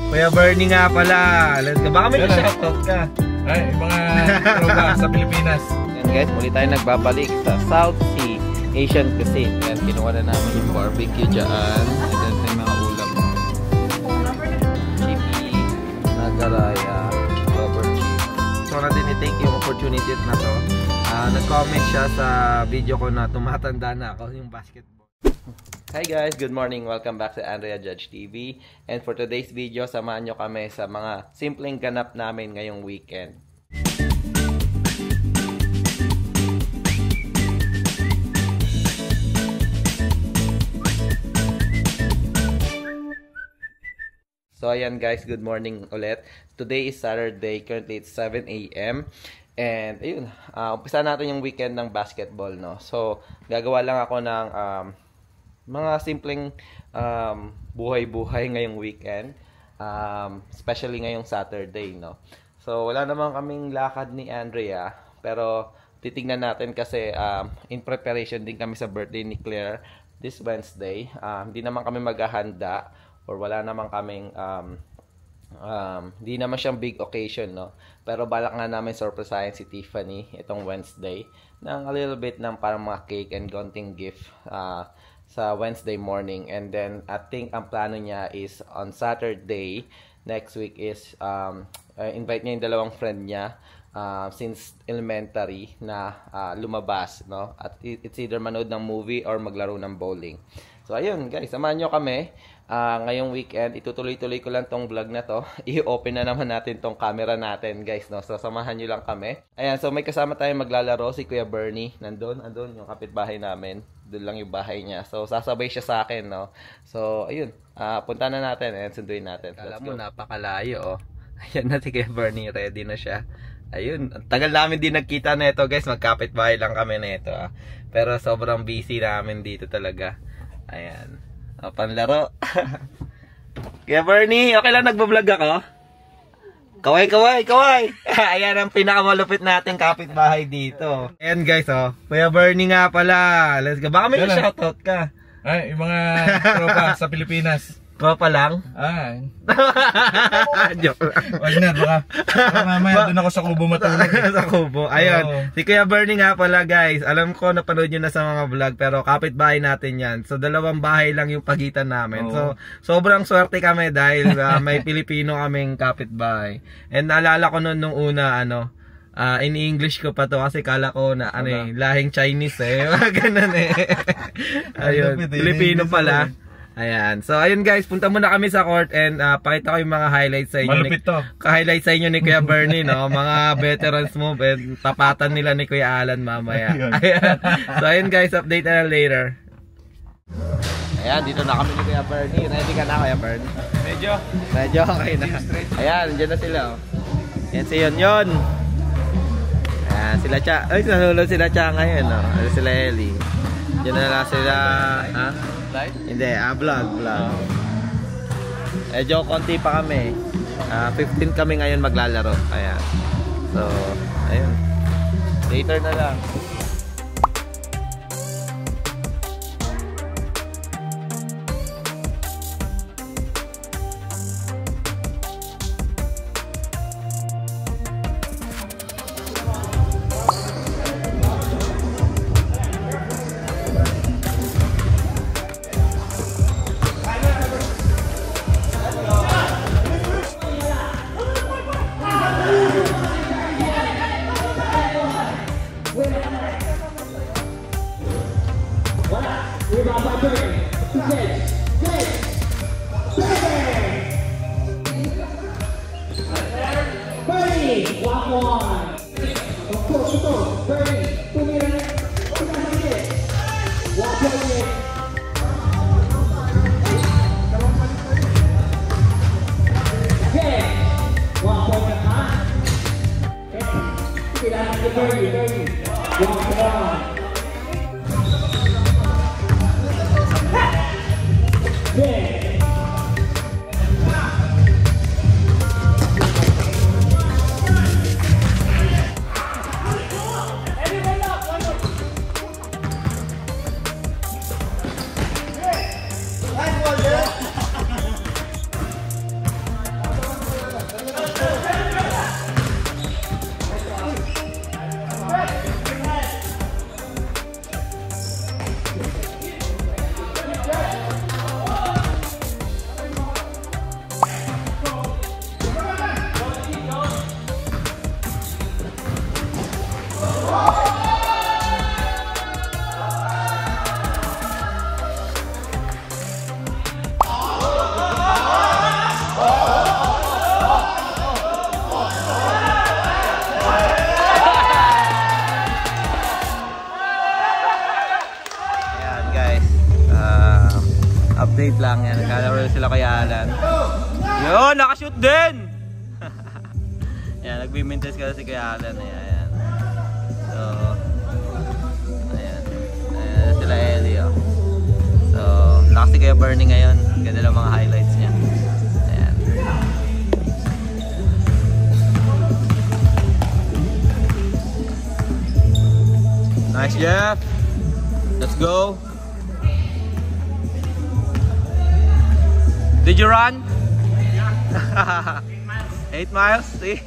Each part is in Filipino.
Kuya Bernie nga pala. Let's go. Baka may shoutout ka. Ay, mga tropa sa Pilipinas. Yan guys, muli tayo nagbabalik sa South Sea Asian Cuisine. Yan, kinuha na namin yung barbecue dyan. And then yung mga ulam. Chippy, nagaraya, rubber cheese. So natin i-take yung opportunity na to. Nag-comment siya sa video ko na tumatanda na ako yung basketball. Hi guys, good morning. Welcome back to Andrea Judge TV. And for today's video, samahan nyo kami sa mga simpleng ganap namin ngayong weekend. So ayan guys, good morning ulit. Today is Saturday, currently it's 7 AM. And ayun, umpisa natin yung weekend ng basketball, no? So gagawa lang ako ng mga simpleng buhay-buhay ngayong weekend, especially ngayong Saturday, no? So wala naman kaming lakad ni Andrea, pero titignan natin kasi in preparation din kami sa birthday ni Claire this Wednesday. Hindi naman kami maghahanda or wala naman kaming hindi naman siyang big occasion, no? Pero balak nga namin surprisehin si Tiffany itong Wednesday ng a little bit ng parang mga cake and konting gift sa Wednesday morning. And then I think ang plano niya is on Saturday next week is invite niya yung dalawang friend niya since elementary na lumabas, no? At it's either manood ng movie or maglaro ng bowling. So ayun guys, samahan nyo kami ngayong weekend. Itutuloy-tuloy ko lang tong vlog na to. I-open na naman natin tong camera natin guys, no? So samahan nyo lang kami. Ayan, so may kasama tayong maglalaro, si Kuya Bernie. Andun yung kapitbahay namin. Doon lang yung bahay niya. So sasabay siya sa akin, no? So ayun, punta na natin and sunduin natin. Alam mo, napakalayo, oh. Ayan na si Kuya Bernie, ready na siya. Ayun, tagal namin din nagkita na ito guys. Magkapitbahay lang kami na ito, pero sobrang busy namin dito talaga. Ayan, panlaro. Kuya Bernie, okay lang nagbablog ako? Kaway! Ayan ang pinakamalupit nating kapitbahay dito. Ayan guys, Kuya Bernie nga pala. Let's go. Baka may shoutout ka. Ay, yung mga tropa sa Pilipinas. Tropa lang? Ay. Joke lang. Wag na, baka mamaya doon ako sa kubo matulog. Sa kubo. Ayun. Si Kuya Bernie nga pala guys. Alam ko napanood nyo na sa mga vlog, pero kapitbahay natin yan. So dalawang bahay lang yung pagitan namin. So sobrang swerte kami dahil may Pilipino kaming kapitbahay. And naalala ko noon nung una, in English ko pa to kasi kala ko na lahing Chinese ganun Ayun, Pilipino pala. Ayan. So ayun guys, punta muna kami sa court and pakita ko yung mga highlights sa inyo. Malupit to. Ka-highlight sa inyo ni Kuya Bernie, no? Mga veterans move and tapatan nila ni Kuya Alan mamaya. Ayan. So ayun guys, update na later. Ayan, dito na kami ni Kuya Bernie. Ready ka na, Kuya Bernie? Medyo okay na. Ayan, dyan na sila. Ayan si Yon. Ayan, sila Cha. Ay, nalulod sila Cha ngayon, no? Sila Ellie. Dyan na lang sila, Hindi, vlog. Medyo konti pa kami. 15 kami ngayon maglalaro. Ayan. So, ayun. Later na lang. lang yan. Naglalaro sila kay Alan. Yun, nakashoot din! Yan, nagbimintes kasi kay Alan. Ayan. So, ayan. Ayan sila Ellie, oh. So, lakas si Kuya Bernie ngayon. Ganda lang mga highlights niya. Ayan. Nice, Jeff! Let's go! Did you run? 8 miles? See?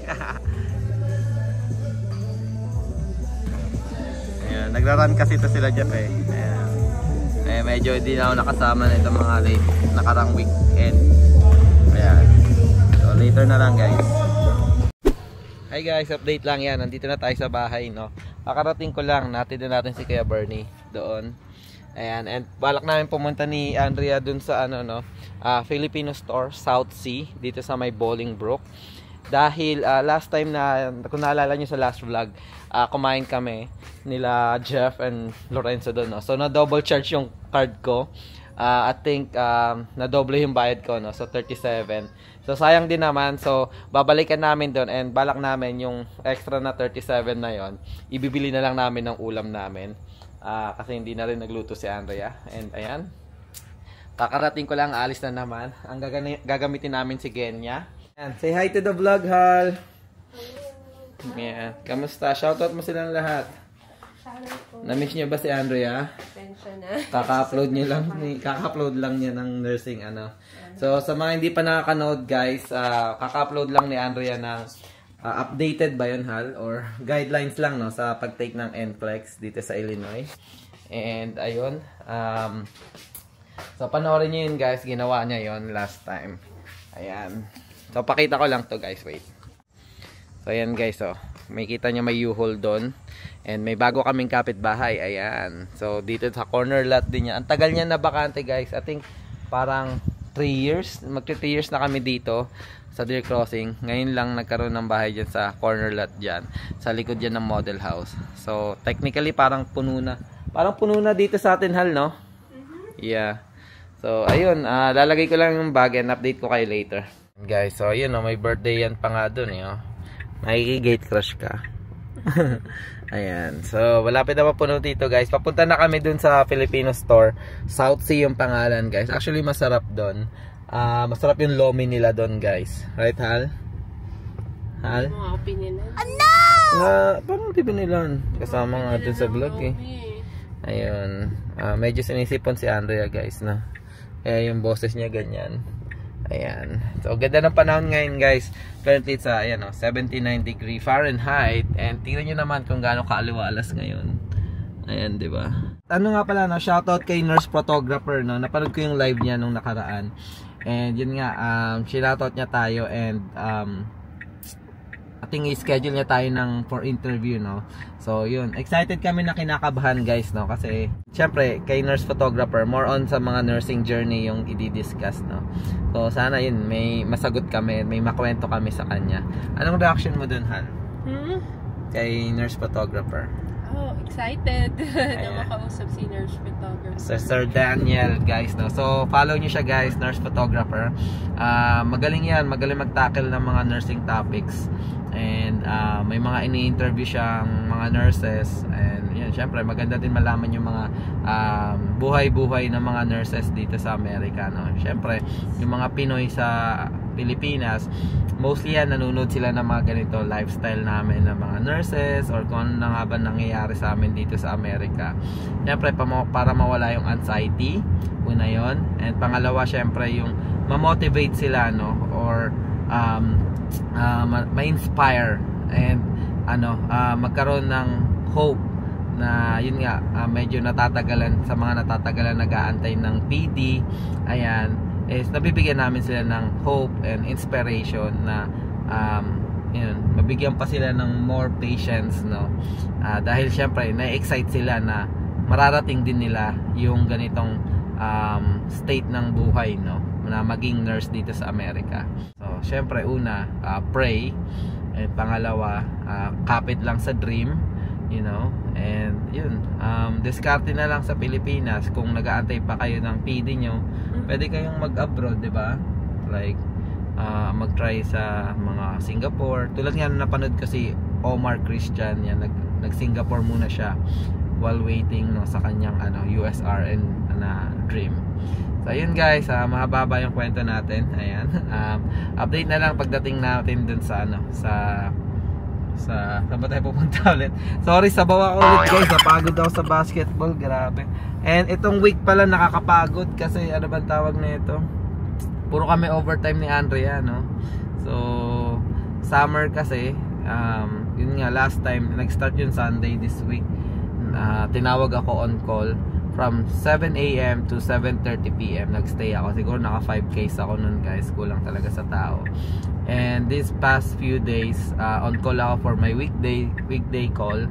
Ayan, nagra-run kasi ito sila Jeff eh. Ayan. Eh, medyo hindi na ako nakasama na itong mga late nakarang weekend. Ayan. So later na lang guys. Hi guys, update lang yan. Nandito na tayo sa bahay, no. Kakarating ko lang, natin natin si Kuya Bernie doon. Ayan, and balak namin pumunta ni Andrea dun sa ano, no, Filipino store, South Sea, dito sa may Bolingbrook. Dahil last time na, kung naalala nyo sa last vlog, kumain kami nila Jeff and Lorenzo doon, no? So na double charge yung card ko. I think na doble yung bayad ko, no? So 37. So sayang din naman. So babalikan namin doon, and balak namin yung extra na 37 na yon, ibibili na lang namin ng ulam namin. Kasi hindi na rin nagluto si Andrea. And ayan, kakarating ko lang, alis na naman. Ang gagamitin namin si Genya. Ayan, say hi to the vlog, Hal. Yeah. Kamusta? Shoutout mo silang lahat. Na-miss niyo ba si Andrea? Kaka-upload lang niya ng nursing ano. So sa mga hindi pa nakakanood guys, kaka-upload lang ni Andrea ng updated ba yun, Hal? Or guidelines lang, no, sa pag-take ng NCLEX dito sa Illinois. And ayun, so panoorin nyo yun guys, ginawa niya yon last time. Ayan. So pakita ko lang to guys, wait. So ayan guys, oh, may kita nyo may U-Haul doon. And may bago kaming kapitbahay, ayan. So dito sa corner lot din niya. Ang tagal niya na bakante guys, I think parang 3 years, magti 3 years na kami dito sa Deer Crossing. Ngayon lang nagkaroon ng bahay dyan sa corner lot dyan, sa likod dyan ng model house. So technically parang puno na. Parang puno na dito sa atin, Hal, no? Yeah. So ayun, lalagay ko lang yung bag and update ko kayo later. Guys, so ayun, oh, may birthday yan pa nga dun, eh, oh. Makikigate crush ka. Ayan. So malapit na mapuno dito guys. Papunta na kami dun sa Filipino store. South Sea yung pangalan guys. Actually masarap dun. Masarap yung lomi nila dun guys. Right, Hal? Hal? Mga opinion. No! Parang pipinilan. Kasama nga dun sa vlog eh. Ayun. Medyo sinisipon si Andrea guys, no? Kaya yung boses niya ganyan. Ayan. So ganda ng panahon ngayon guys. Currently it's 79 Fahrenheit. And tingnan nyo naman kung gaano kaaliwalas ngayon. Ayan, di ba? Ano nga pala, no? Shoutout kay nurse photographer, no? Napanood ko yung live niya nung nakaraan. And yun nga, shoutout niya tayo, and ating i-schedule niya tayo for interview, no? So yun, excited kami na kinakabahan guys, no? Kasi syempre kay nurse photographer, more on sa mga nursing journey yung i-discuss, no? So sana yun, may masagot kami, may makwento kami sa kanya. Anong reaction mo dun, Hal? Kay nurse photographer? Oh, excited na makausap si nurse photographer. So, Sir Daniel guys, no? So follow niyo siya guys, nurse photographer. Magaling yan, magaling mag-tackle ng mga nursing topics. And may mga ini-interview siyang mga nurses. And yun, syempre maganda din malaman yung mga buhay-buhay ng mga nurses dito sa Amerika, no? Syempre yung mga Pinoy sa Pilipinas, mostly yan nanonood sila ng mga ganito lifestyle namin ng mga nurses, or kung ano na nga ba nangyayari sa amin dito sa Amerika. Syempre para mawala yung anxiety, una yun. And pangalawa, syempre yung ma-motivate sila, no? Or ma-inspire and magkaroon ng hope na yun nga, medyo natatagalan, sa mga natatagalan nag-aantay ng PD, ayan, is nabibigyan namin sila ng hope and inspiration na yun, mabigyan pa sila ng more patience, no? Dahil syempre na-excite sila na mararating din nila yung ganitong state ng buhay, no? Na maging nurse dito sa Amerika. So syempre una, pray, and pangalawa, kapit lang sa dream, You know, and yun, diskarte na lang sa Pilipinas. Kung nag-aantay pa kayo ng PD nyo, pwede kayong mag-abroad, di ba? Like mag-try sa mga Singapore. Tulad nga napanood ko si Omar Christian, yan, nag-Singapore muna siya while waiting, no, sa kanyang USRN na dream. So ayun guys, mahaba yung kwento natin. Ayan. Update na lang pagdating natin dun sa saan ba tayo pupunta ulit? Sorry, sabaw ako ulit guys, napagod ako sa basketball, grabe. And itong week pala nakakapagod kasi ano bang tawag na ito? Puro kami overtime ni Andrea, no? So summer kasi, yun nga, last time nag-start yung Sunday this week. Tinawag ako on call from 7 AM to 7:30 PM. Nagstay ako, siguro naka 5 case ako nun guys, kulang talaga sa tao. And this past few days, on call ako for my weekday call.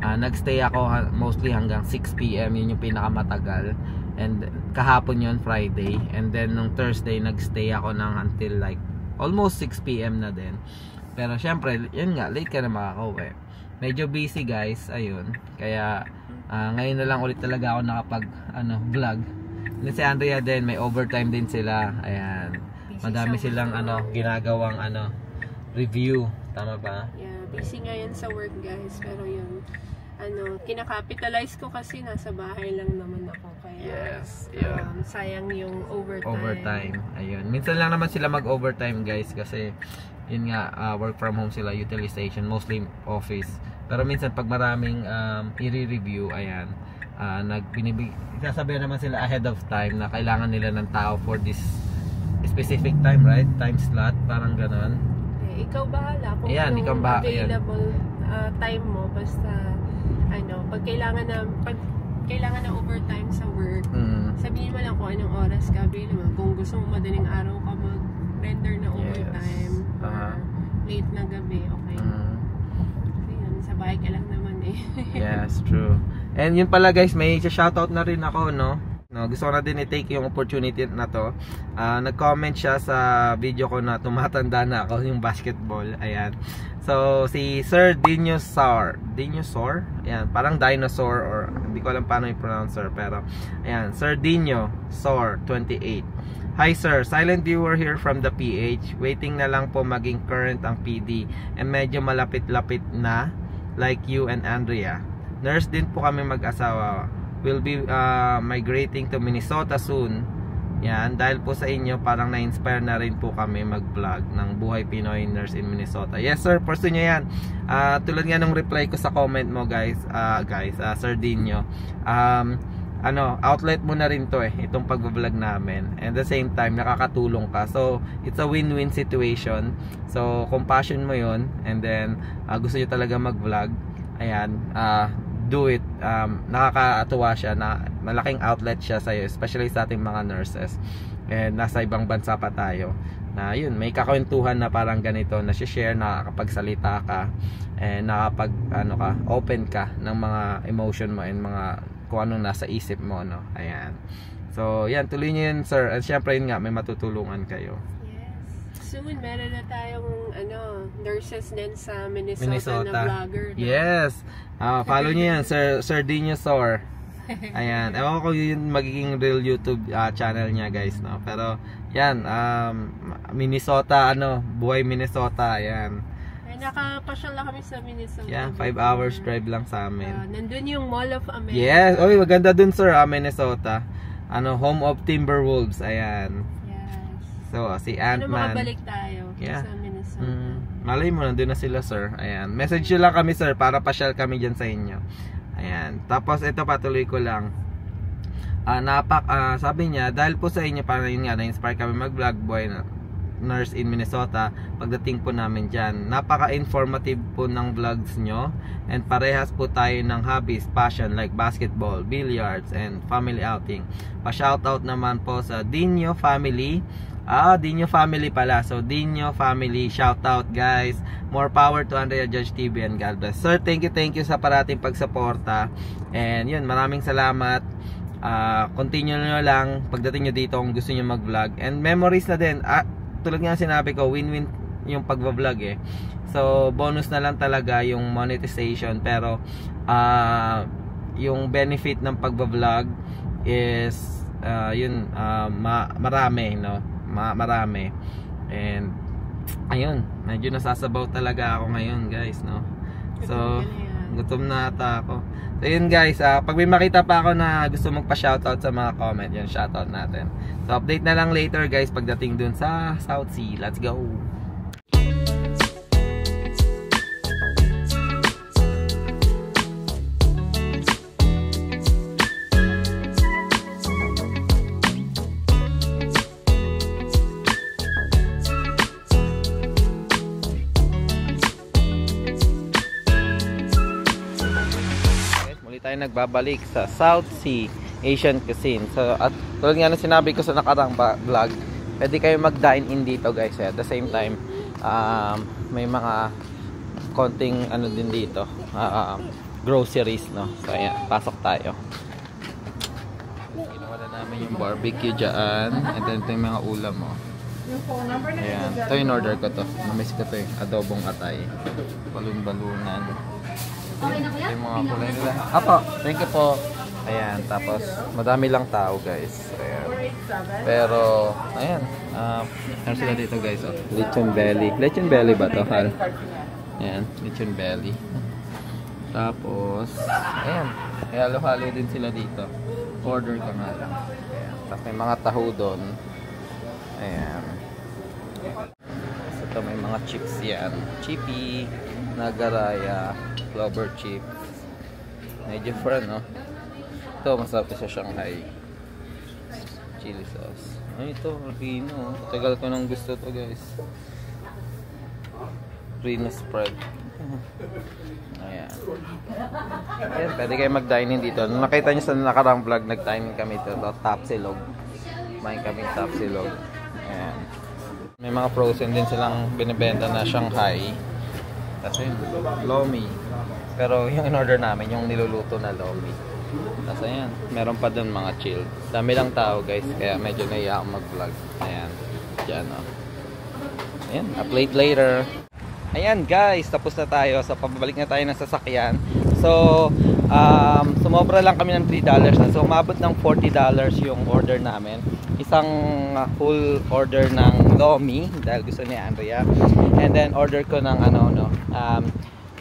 Nagstay ako mostly hanggang 6 PM, yun yung pinakamatagal. And kahapon yun, Friday. And then nung Thursday, nagstay ako ng until like almost 6 PM na din. Pero syempre, yun nga, late ka na makakauwi. Medyo busy guys, ayun. Kaya ngayon na lang ulit talaga ako nakapag vlog. And si Andrea din, may overtime din sila. Ayan. Madami silang ginagawang review. Tama ba? Yeah, busy ngayon sa work guys. Pero yun, kinakapitalize ko kasi nasa bahay lang naman ako. Kaya yes, yeah. Sayang yung overtime. Overtime. Ayun. Minsan lang naman sila mag-overtime guys kasi yun nga, work from home sila, utilization, mostly office. Pero minsan pag maraming i-review, ayan, sasabihan naman sila ahead of time na kailangan nila ng tao for this specific time, right? Time slot, parang ganon. Eh, ikaw bahala kung ayan, ikaw available time mo. Basta pag kailangan ng overtime sa work, sabihin mo lang kung anong oras ka available. Kung gusto mo madaling araw ka mag-render na overtime, or late na gabi, okay. Kasi yun, sa bahay ka lang naman eh. Yes, true. And yun pala guys, may shoutout na rin ako, no? Gusto ko na din i-take yung opportunity na to. Nag-comment siya sa video ko na tumatanda na ako yung basketball. Ayan. So si Sir Dinosaur, ayan, parang dinosaur, or hindi ko alam paano i-pronounce sir, pero ayan, Sir Dinosaur 28. Hi sir, silent viewer here from the PH. Waiting na lang po maging current ang PD, and medyo malapit-lapit na, like you and Andrea. Nurse din po kami mag-asawa. Will be migrating to Minnesota soon. Yan, dahil po sa inyo, parang na-inspire na rin po kami mag-vlog ng Buhay Pinoy Nurse in Minnesota. Yes sir, pursue nyo yan. Tulad nga nung reply ko sa comment mo guys, Sir Dino, outlet mo na rin to itong pag-vlog namin. And at the same time, nakakatulong ka. So, it's a win-win situation. So, compassion mo yon, and then, gusto nyo talaga mag-vlog. Ayan, do it. Nakakatuwa siya na malaking outlet siya sa'yo, especially sa ating mga nurses. And nasa ibang bansa pa tayo. Na yun, may kakwentuhan na parang ganito, na share, nakakapagsalita ka, and open ka ng mga emotion mo and mga kung anong nasa isip mo, no? Ayan. So, yan, tuloy nyo yun, sir. At syempre yun nga, may matutulungan kayo. Soon, meron na tayong nurses din sa Minnesota na vlogger. No? Yes. Follow niyo yan, Sir Dinosaur. Ayan. Ewan ko yun magiging real YouTube channel niya guys, no? Pero yan, Minnesota, Buhay Minnesota, ayan. Nakapasyal lang kami sa Minnesota. Yeah, 5 hours drive lang sa amin. Nandun yung Mall of America. Yes. Oy, maganda dun sir, Minnesota. Home of Timberwolves, ayan. So, si Ant-Man. Makabalik tayo sa Minnesota. Malay mo, nandun na sila, sir. Ayan. Message nyo lang kami, sir, para pasyal kami dyan sa inyo. Ayan. Tapos, ito, patuloy ko lang. Sabi niya, dahil po sa inyo, para yun nga, na-inspire kami mag-vlog, Buhay Nurse in Minnesota, pagdating po namin dyan. Napaka-informative po ng vlogs nyo. And parehas po tayo ng hobbies, passion, like basketball, billiards, and family outing. Pa-shoutout naman po sa Dino family. Dino family pala. So, Dino family, shout out guys. More power to Andrea Judge TV and God bless. Sir, thank you sa parating pagsuporta. And yun, maraming salamat. Continue nyo lang pagdating nyo dito kung gusto nyo mag-vlog. And memories na din. Tulad nga sinabi ko, win-win yung pagbablog eh. So bonus na lang talaga yung monetization, pero yung benefit ng pagbablog is marami, no? Marami. And ayun, medyo nasasabaw talaga ako ngayon, guys, no? So gutom na ata ako. So yun guys, pag may makita pa ako na gusto magpa-shoutout sa mga comment, yun, shoutout natin. So update na lang later guys pagdating dun sa South Sea. Let's go! Tayo nagbabalik sa South Sea Asian Cuisine. So at tulad nga na sinabi ko sa nakarang vlog, pwede kayo mag-dine in dito guys. At the same time, may mga konting ano din dito, groceries, no? So ayan, pasok tayo. Ginawa na namin yung barbecue dyan, and then ito yung mga ulam mo. Ayan, ito yung order ko to. Namiss ko to yung adobong atay, balun-balunan. Ito yung mga kulay nila. Apo, thank you po. Ayan, tapos madami lang tao guys. Ayan. Pero, ayan. Ano sila dito guys? Oh. Lechon belly. Lechon belly ba to? Ayan, lechon belly. Tapos, ayan. Halo-halo din sila dito. Order ka nga lang. Ayan. Tapos may mga taho doon. Ayan. Tapos ito may mga chips yan. Chippy, nagaraya, clover chips. Medyo friend, no? Ito, masarap sa Shanghai. Chili sauce. Ay, ito, Rino. Tagal ko nang gusto to guys. Rino spread. Ayan. Ayan, pwede kayo mag-dining dito. Nung nakita nyo sa nakarang vlog, nag-dining kami dito. Tapsilog. Main kami Tapsilog. Ayan. May mga frozen din silang binibenta na Shanghai. Kasi lomi. Pero yung in-order namin, yung niluluto na lomi. Tapos ayan, meron pa dun mga chill. Dami lang tao guys, kaya medyo naiya akong mag-vlog. Ayan, dyan o. Ayan, upload later. Ayan guys, tapos na tayo. So pabalik na tayo ng sasakyan. So, sumobra lang kami ng $3 na. So umabot ng $40 yung order namin. Isang full order ng lomi dahil gusto ni Andrea. And then order ko ng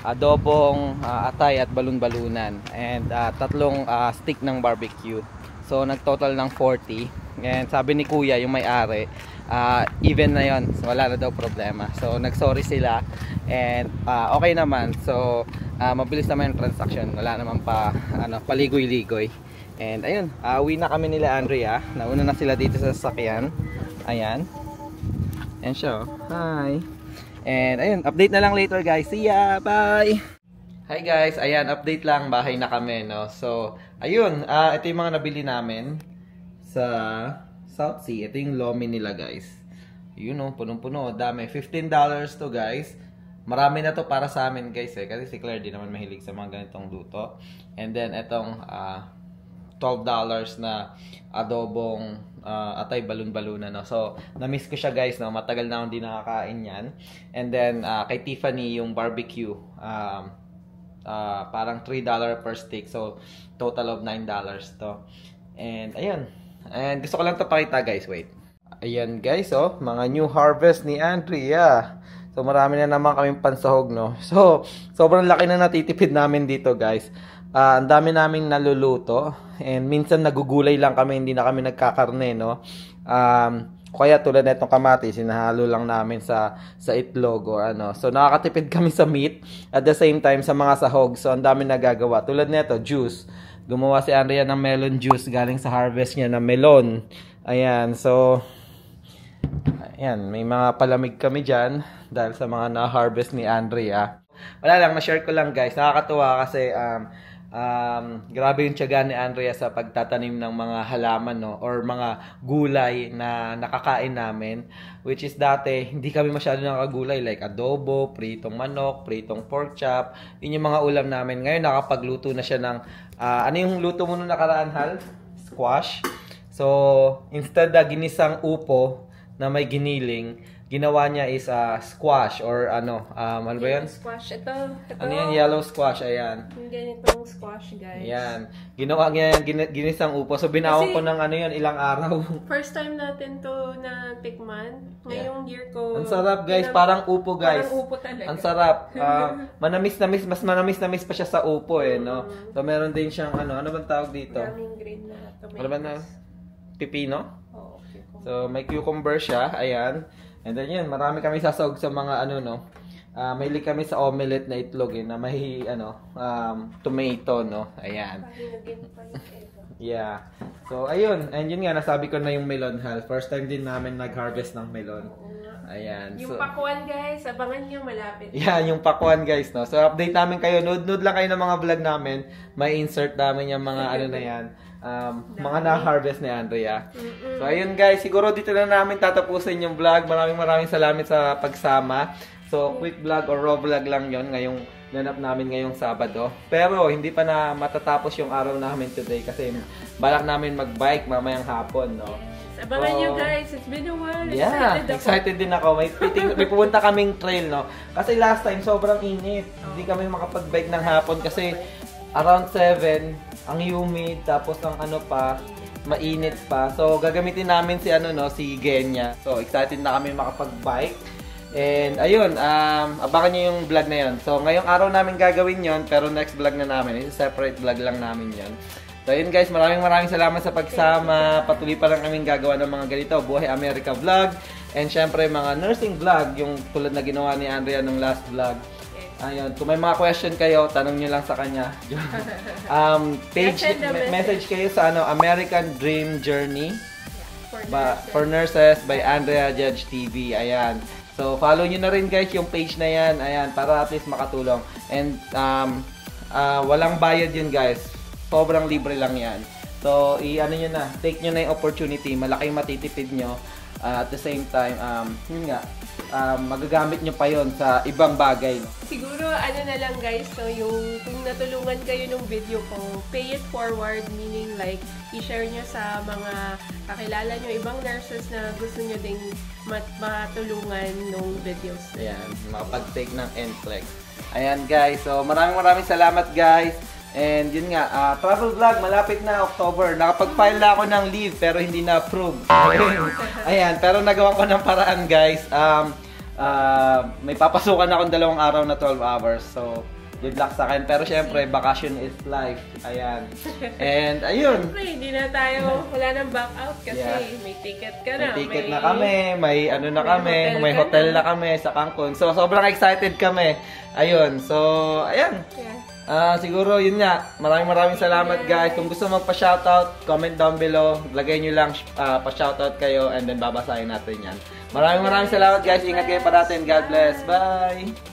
adobong atay at balun-balunan. And tatlong stick ng barbecue. So nagtotal ng 40. And sabi ni Kuya, yung may-ari, even na yon, so, wala na daw problema. So nagsorry sila. And okay naman. So mabilis naman yung transaction. Wala naman pa paligoy-ligoy. And ayun, uwi na kami nila Andrea. Nauna na sila dito sa sasakyan. Ayan. And siya, hi. And ayun, update na lang later guys. See ya, bye. Hi guys, ayan, update lang, bahay na kami, no. So, ayun, ito yung mga nabili namin sa South Sea. Ito yung lomi nila guys. Yun no, punong-puno, dami. $15 to guys. Marami na to para sa amin guys eh. Kasi si Claire di naman mahilig sa mga ganitong luto. And then itong $12 na adobong atay balun-balunan, no? So na-miss ko siya guys, no? Matagal na akong di nakakain yan. And then kay Tiffany yung barbecue, parang $3 per stick. So total of $9 to. And ayun. And gusto ko lang to pakita guys, wait. Ayan guys, oh, mga new harvest ni Andrea. So marami na naman kaming pansahog, no. So sobrang laki na natitipid namin dito guys. Ang dami naming naluluto, and minsan nagugulay lang kami, hindi na kami nagkakarne, no. Kaya tulad na itong kamatis, sinahalo lang namin sa itlog or ano. So nakakatipid kami sa meat, at the same time sa mga sahog. So ang dami nagagawa. Tulad nito, juice. Gumawa si Andrea ng melon juice galing sa harvest niya na melon. Ayan, so ayan, may mga palamig kami dyan dahil sa mga na-harvest ni Andrea. Wala lang, na-share ko lang guys. Nakakatuwa kasi grabe yung tiyaga ni Andrea sa pagtatanim ng mga halaman, no, or mga gulay na nakakain namin, which is dati hindi kami masyado nakagulay, like adobo, pritong manok, pritong pork chop. Yun yung mga ulam namin. Ngayon nakapagluto na siya ng ano yung luto mo nung nakaraan, Hal? Squash. So instead ginisang upo na may giniling, ginawa niya is squash or ano ba yun? Squash. Ito. Ano yan? Yellow squash, ayan. Yung ganitong squash, guys. Ayan. Ginawa niya yan, ginisang upo. So, binawang ko ng ano yan, ilang araw. First time natin to na tikman. Ngayong year ko. Ang sarap, guys. Parang upo, guys. Parang upo talaga. Ang sarap. Manamis-namis. Mas manamis-namis pa siya sa upo, eh, no? So, meron din siyang ano bang tawag dito? Daming green na tomatoes. Ano ba na? Pipino? Oo, okay. So, may cucumber siya. Ayan. And then yun, marami kami sasawag sa mga ano, no? Mahilig kami sa omelette na itlog, eh, na may, tomato, no? Ayan. Yeah. So, ayun. And yun nga, nasabi ko na yung melon health. First time din namin nag-harvest ng melon. Ayan. Yung So, pakuan, guys. Abangan nyo malapit. yeah, yung pakuan, guys, no? So, update namin kayo. Nood lang kayo ng mga vlog namin. May insert namin yung mga ano na yan. Mga na-harvest ni Andrea. So, ayun, guys. Siguro dito na namin tatapusin yung vlog. Maraming salamat sa pagsama. So, quick vlog or raw vlog lang yon ngayong ganap namin ngayong Sabado. Pero, hindi pa na matatapos yung araw namin today kasi balak namin mag-bike mamayang hapon, no? Abangan nyo, guys. It's been a while. Yeah, excited din ako. May pupunta kaming trail, no? Kasi last time, sobrang init. Hindi kami makapag-bike ng hapon kasi around 7, ang humid, tapos ang ano pa, mainit pa. So, gagamitin namin si Genya. So, excited na kami makapag-bike. And, ayun, abangan nyo yung vlog na yun. So, ngayong araw namin gagawin yon pero next vlog na namin. It's a separate vlog lang namin yon. So, ayun guys, maraming salamat sa pagsama. Patuloy pa lang kaming gagawa ng mga ganito. Buhay America vlog. And, syempre, mga nursing vlog, yung tulad na ginawa ni Andrea nung last vlog. Ayun, kung may mga question kayo, tanong nyo lang sa kanya. Message kayo sa American Dream Journey for Nurses by Andrea Judge TV. Ayan. So, follow nyo na rin guys yung page na yan. Ayan, para at least makatulong. And, walang bayad yun guys. Sobrang libre lang yan. So, nyo na. Take nyo na yung opportunity. Malaking matitipid nyo. At the same time, yun nga, magagamit nyo pa yon sa ibang bagay. Siguro, na lang guys, so yung kung natulungan kayo ng video ko, pay it forward, meaning like, i-share nyo sa mga kakilala nyo, ibang nurses na gusto nyo ding matulungan ng videos. Ayan, makapag-take ng NCLEX. Ayan guys, so maraming salamat guys. And yun nga, travel vlog, malapit na October. Nakapag-file na ako ng leave pero hindi na-approve. Ayan, pero nagawa ko ng paraan guys. May papasukan akong 2 araw na 12 hours. So, good luck sa akin. Pero syempre, vacation is life. Ayan. And ayun. Siyempre, hindi na tayo, wala nang back out kasi may ticket ka na. May ticket na kami, may na kami, may hotel na kami sa Cancun. So, sobrang excited kami. Ayun. So, ayan. Yeah. Siguro yun nga. Maraming salamat guys. Kung gusto magpa-shoutout, comment down below. Lagay nyo lang pa-shoutout kayo and then babasahin natin yan. Maraming salamat guys. Ingat kayo parating. God bless. Bye!